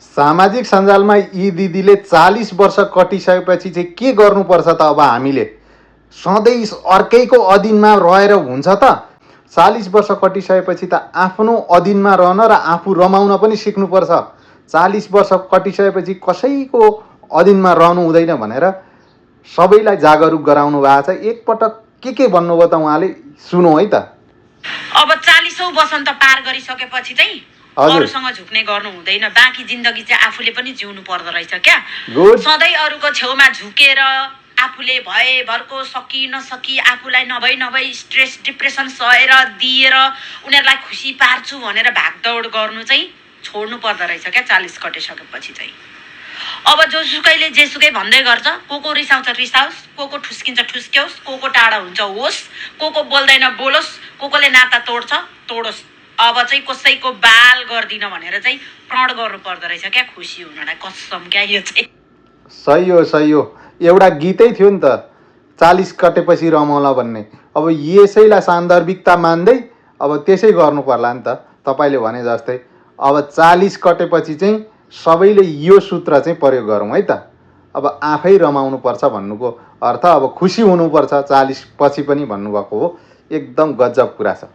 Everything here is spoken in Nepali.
सामाजिक सञ्जालमा यी दिदीले 40 वर्ष कटिसकेपछि चाहिँ के गर्नुपर्छ त? अब हामीले सधैँ अर्कैको अधीनमा रहेर हुन्छ त? 40 वर्ष कटिसकेपछि त आफ्नो अधीनमा रहन र आफू रमाउन पनि सिक्नुपर्छ। 40 वर्ष कटिसकेपछि कसैको अधीनमा रहनु हुँदैन भनेर सबैलाई जागरुक गराउनु भएको छ। एकपटक के भन्नुभयो त उहाँले? सुनौ है त। अब 40औं वसन्त पार गरिसकेपछि चाहिँ अरूसँग झुक्ने गर्नु हुँदैन। बाँकी जिन्दगी चाहिँ आफूले पनि जिउनु पर्दो रहेछ क्या। सधैँ अरूको छेउमा झुकेर आफूले भएभरको सकी नसकी आफूलाई नभई स्ट्रेस डिप्रेसन सहेर दिएर उनीहरूलाई खुसी पार्छु भनेर भागदौड गर्नु चाहिँ छोड्नु पर्दो रहेछ क्या 40 कटिसकेपछि चाहिँ। अब जोसुकैले जेसुकै भन्दै गर्छ, को रिसाउँछ रिसाओस्, को ठुस्किन्छ ठुस्क्योस्, को टाढा हुन्छ होस्, को बोल्दैन बोलोस्, कोले नाता तोड्छ तोडोस्। अब चाहिँ कसैको बाल गर्दिन भनेर चाहिँ प्रण गर्नु पर्दो रहेछ क्या खुसी हुनलाई। कसम क्या यो चाहिँ सही हो। एउटा गीतै थियो नि त, 40 कटेपछि रमाउला भन्ने। अब यसैलाई सान्दर्भिकता मान्दै अब त्यसै गर्नु पर्ला नि त तपाईँले भने जस्तै। अब 40 कटेपछि चाहिँ सबैले यो सूत्र चाहिँ प्रयोग गरौँ है त। अब आफै रमाउनु पर्छ भन्नुको अर्थ अब खुसी हुनुपर्छ 40 पछि पनि भन्नुभएको हो। एकदम गजब कुरा छ।